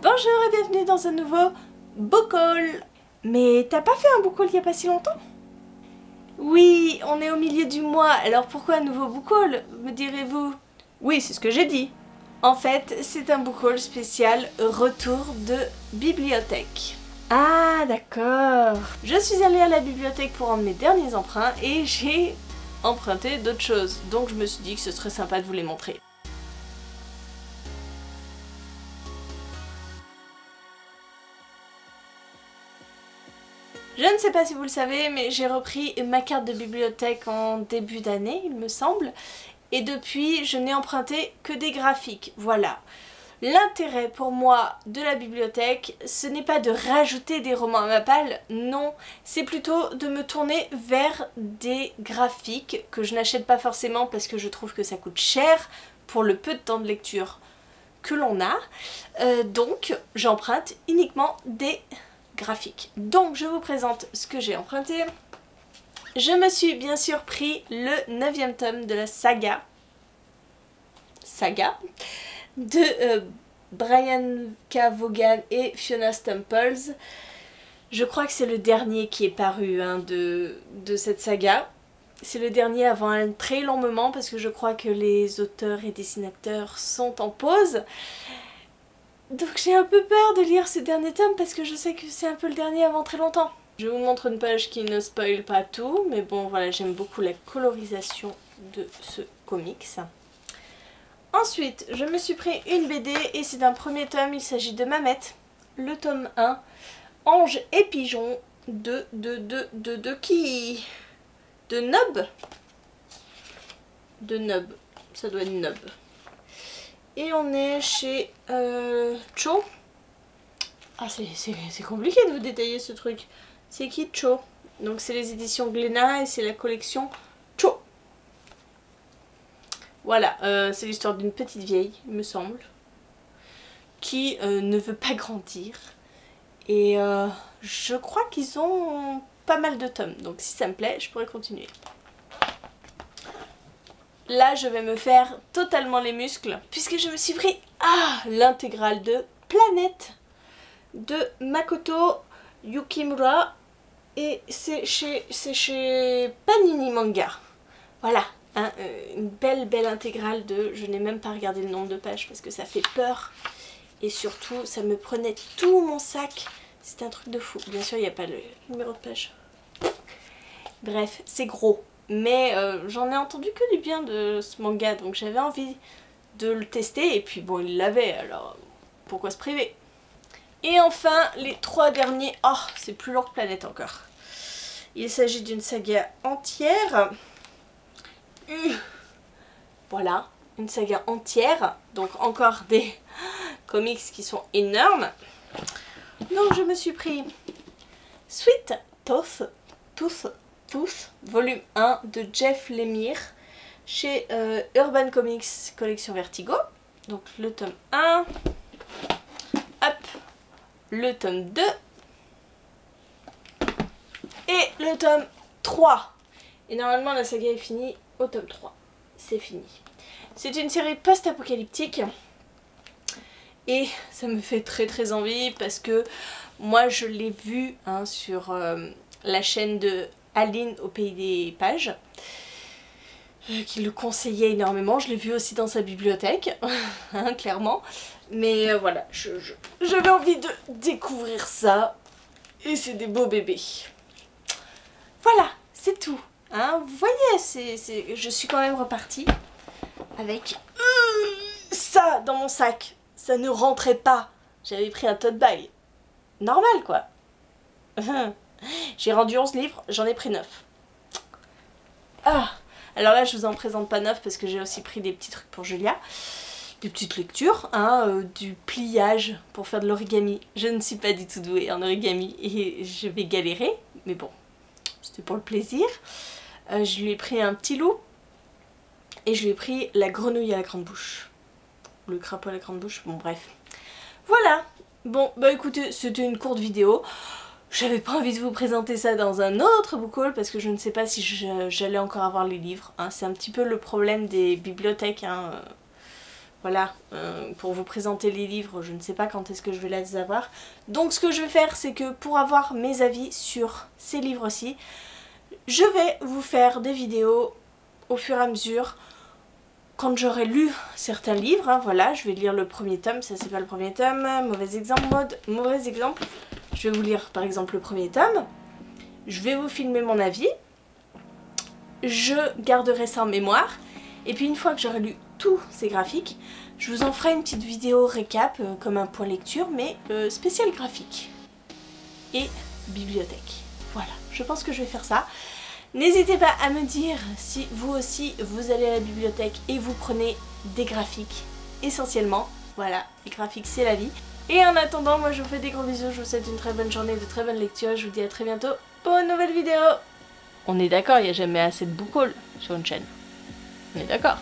Bonjour et bienvenue dans un nouveau book haul. Mais t'as pas fait un book haul il y a pas si longtemps? Oui, on est au milieu du mois, alors pourquoi un nouveau book haul, me direz-vous? Oui, c'est ce que j'ai dit. En fait, c'est un book haul spécial retour de bibliothèque. Ah, d'accord. Je suis allée à la bibliothèque pour rendre mes derniers emprunts et j'ai emprunté d'autres choses. Donc je me suis dit que ce serait sympa de vous les montrer. Je ne sais pas si vous le savez, mais j'ai repris ma carte de bibliothèque en début d'année, il me semble. Et depuis, je n'ai emprunté que des graphiques, voilà. L'intérêt pour moi de la bibliothèque, ce n'est pas de rajouter des romans à ma palle, non. C'est plutôt de me tourner vers des graphiques que je n'achète pas forcément parce que je trouve que ça coûte cher pour le peu de temps de lecture que l'on a. Donc, j'emprunte uniquement des graphique. Donc je vous présente ce que j'ai emprunté. Je me suis bien sûr pris le 9e tome de la saga de Brian K. Vaughan et Fiona Staples. Je crois que c'est le dernier qui est paru de cette saga. C'est le dernier avant un très long moment parce que je crois que les auteurs et dessinateurs sont en pause. Donc j'ai un peu peur de lire ce dernier tome parce que je sais que c'est un peu le dernier avant très longtemps. Je vous montre une page qui ne spoil pas tout, mais bon voilà, j'aime beaucoup la colorisation de ce comics. Ensuite, je me suis pris une BD et c'est d'un premier tome, il s'agit de Mamet, le tome 1, Ange et Pigeon de qui? De Nub? De Nub, ça doit être Nub. Et on est chez Cho. Ah, c'est compliqué de vous détailler ce truc. C'est qui Cho? Donc c'est les éditions Glénat et c'est la collection Cho. Voilà, c'est l'histoire d'une petite vieille, il me semble, qui ne veut pas grandir. Et je crois qu'ils ont pas mal de tomes. Donc si ça me plaît, je pourrais continuer. Là, je vais me faire totalement les muscles puisque je me suis pris l'intégrale de Planète de Makoto Yukimura et c'est chez Panini Manga. Voilà, hein, une belle intégrale de... Je n'ai même pas regardé le nombre de pages parce que ça fait peur et surtout, ça me prenait tout mon sac. C'est un truc de fou. Bien sûr, il n'y a pas le numéro de page. Bref, c'est gros. Mais j'en ai entendu que du bien de ce manga, donc j'avais envie de le tester, et puis bon, il l'avait, alors pourquoi se priver? Et enfin, les 3 derniers, c'est plus lourd que Planète encore. Il s'agit d'une saga entière. Voilà, une saga entière, donc encore des comics qui sont énormes. Donc je me suis pris Sweet Tooth, volume 1 de Jeff Lemire chez Urban Comics collection Vertigo. Donc le tome 1, hop, le tome 2 et le tome 3. Et normalement la saga est finie au tome 3. C'est fini. C'est une série post-apocalyptique et ça me fait très envie parce que moi je l'ai vu sur la chaîne de Aline au pays des pages qui le conseillait énormément. Je l'ai vu aussi dans sa bibliothèque clairement, mais voilà, j'avais envie de découvrir ça et c'est des beaux bébés. Voilà, c'est tout vous voyez, je suis quand même repartie avec ça dans mon sac. Ça ne rentrait pas, j'avais pris un tote bag normal quoi. J'ai rendu 11 livres, j'en ai pris 9. Alors là je vous en présente pas 9 parce que j'ai aussi pris des petits trucs pour Julia. Des petites lectures, du pliage pour faire de l'origami. Je ne suis pas du tout douée en origami et je vais galérer, mais bon, c'était pour le plaisir. Je lui ai pris un petit loup et je lui ai pris la grenouille à la grande bouche. Ou le crapaud à la grande bouche, bon bref. Voilà, bon bah écoutez, c'était une courte vidéo. J'avais pas envie de vous présenter ça dans un autre book haul parce que je ne sais pas si j'allais encore avoir les livres. C'est un petit peu le problème des bibliothèques. voilà, pour vous présenter les livres, je ne sais pas quand est-ce que je vais les avoir. Donc ce que je vais faire, c'est que pour avoir mes avis sur ces livres-ci, je vais vous faire des vidéos au fur et à mesure. Quand j'aurai lu certains livres, hein, voilà, je vais lire le premier tome, ça c'est pas le premier tome, mauvais exemple. Je vais vous lire par exemple le premier tome, je vais vous filmer mon avis, je garderai ça en mémoire, et puis une fois que j'aurai lu tous ces graphiques, je vous en ferai une petite vidéo récap, comme un point lecture, mais spécial graphique et bibliothèque. Voilà, je pense que je vais faire ça. N'hésitez pas à me dire si vous aussi vous allez à la bibliothèque et vous prenez des graphiques essentiellement. Voilà, les graphiques c'est la vie. Et en attendant, moi je vous fais des gros bisous, je vous souhaite une très bonne journée, de très bonnes lectures, je vous dis à très bientôt pour une nouvelle vidéo. On est d'accord, il n'y a jamais assez de book haul sur une chaîne. On est d'accord.